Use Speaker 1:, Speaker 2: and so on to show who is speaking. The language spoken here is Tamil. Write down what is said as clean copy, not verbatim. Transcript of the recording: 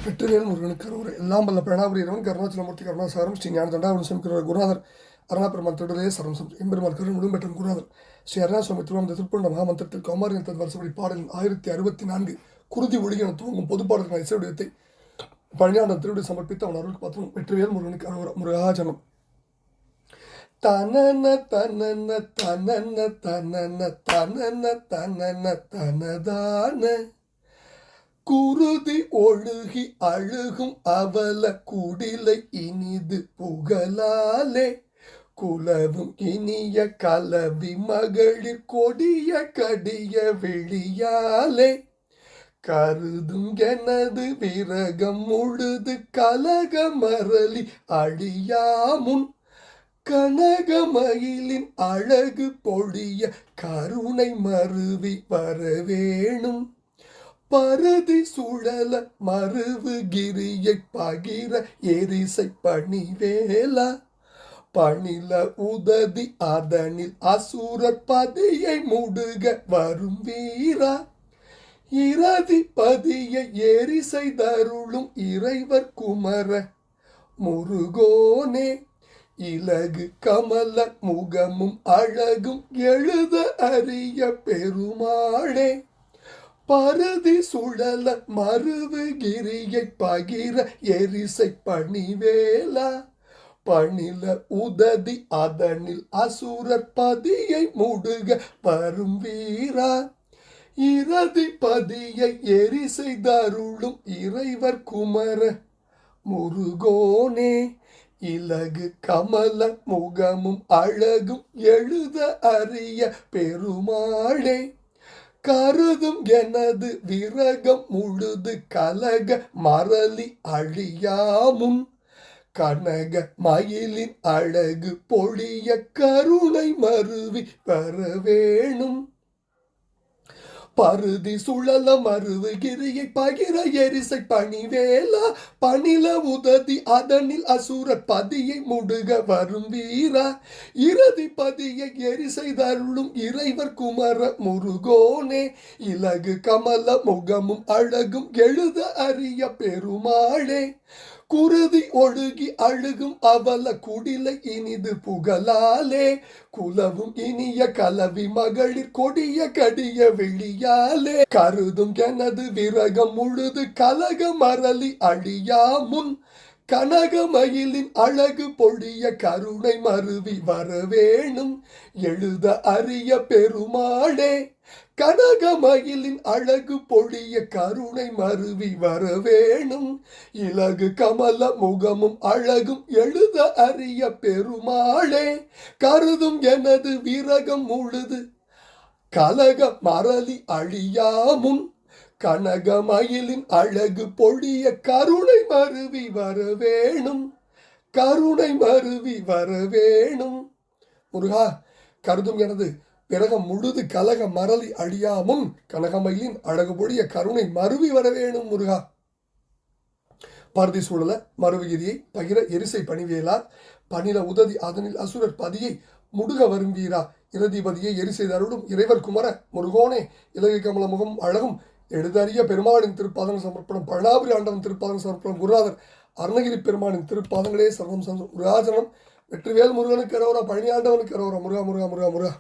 Speaker 1: வெற்றிவேல் முருகனுக்கு கருவறை எல்லாம் வல்ல பிரணாபுரி இறைவன் கருணாச்சலமூர்த்தி கருணாசாரம் ஸ்ரீ ஞான தண்டாவன் சமிக்கிற குருநாதர் அருணாபெருமான் தொடரே சரம் எம்பெருமான் கருண் முழும்பெற்ற குருநாதர் ஸ்ரீ அருணாசுவாமி திருவாமந்த திருப்பண்ட மகாமந்திரத்தில் கௌமாரியன் தன் வருஷப்படி பாடலின் 1064 குருதி ஒளிகென துவங்கும் பொதுப்பாடல்கள் இசையுடையத்தை பழனியாண்டம் திருவிடை சமர்ப்பித்து அவன் அருளுக்கு பார்த்தோம். வெற்றிவேல் முருகனுக்கு கருவறை முருகாஜனம். தனன தனன தனன தனன தனன தனன தனதான குருதி ஒழுகி அழுகும் அவல குடிலை இனிது புகழாலே குலவும் இனிய கலவி மகளிர் கொடிய கடிய விழியாலே கருதும் எனது விரகம் முழுது கலக மரளி அழியாமுன் கனகமயிலின் அழகு பொழிய கருணை மருவி வரவேணும் பருதி சுழல மருவு கிரியை பகிர எரிசை பணிவேலா பணில உததி அதனில் அசுரர் பதியை முடுக வரும் வீரா இரதி பதியை எரிசை தருளும் இறைவர் குமர முருகோனே இலகு கமல முகமும் அழகும் எழுத அறிய பெருமாளே பருதி சுழல மருவு கிரியை பகிர எரிசை பணிவேலா பணில உததி அதனில் அசுரர் பதியை முடுக வரும் வீரா இரதி பதியை எரிசை தருளும் இறைவர் குமர முருகோனே இலகு கமல முகமும் அழகும் எழுத அறிய பெருமாளே கருதும் எனது விரகம் முழுது கலக மரளி அழியாமுன் கனக மயிலின் அழகு பொழிய கருணை மருவி வரவேணும் பருதி சுழல மருவு கிரியை பகிர எரிசை பணிவேலா பணில உததி அதனில் அசுரர் பதியை முடுக வரும் வீரா இரதி பதியை எரிசை தருளும் இறைவர் குமர முருகோனே இலகு கமல முகமும் அழகும் எழுத அறிய பெருமாளே குருதி ஒழுகி அழுகும் அவல குடிலை இனிது புகழாலே குலவும் இனிய கலவி மகளிர் கொடிய கடிய வெளியாலே கருதும் எனது விரகம் முழுது கலக மரளி அழியாமுன் கனகமயிலின் அழகு பொழிய கருணை மருவி வரவேணும் எழுத அறிய பெருமாளே கனகமயிலின் அழகு பொழிய கருணை மருவி வரவேணும் இலகு கமல முகமும் அழகும் எழுத அறிய பெருமாளே கருதும் எனது விரகம் முழுது கலக மரளி அழியாமுன் கனகமயிலின் அழகு பொழிய கருணை மருவி வரவேணும் கருணை மருவி வரவேணும் முருகா கருதும் எனது பிறகம் முழுது கலக மரளி அழியாமுன் கனகமயிலின் அழகு பொழிய கருணை மருவி வரவேணும் முருகா பருதி சூழல மருவகிரியை பகிர எரிசை பணிவேலா பணில உததி அதனில் அசுரர் பதியை முடுக வரும் வீரா இரதிபதியை எரிசை தருளும் இறைவர் குமர முருகோனே இலகை கமல முகம் அழகும் எழுதறிய பெருமானின் திருப்பாதங்கள் சமர்ப்பணம் பழனாபுரி ஆண்டவன் திருப்பாதங்கள் சமர்ப்பணம் குருநாதர் அருணகிரி பெருமானின் திருப்பாதங்களே சர்வம் முருகாஜனம். வெற்றிவேல் முருகனுக்கு கரோரா பழனி ஆண்டவனுக்கு கரோரா முருகா முருகா முருகா முருகா.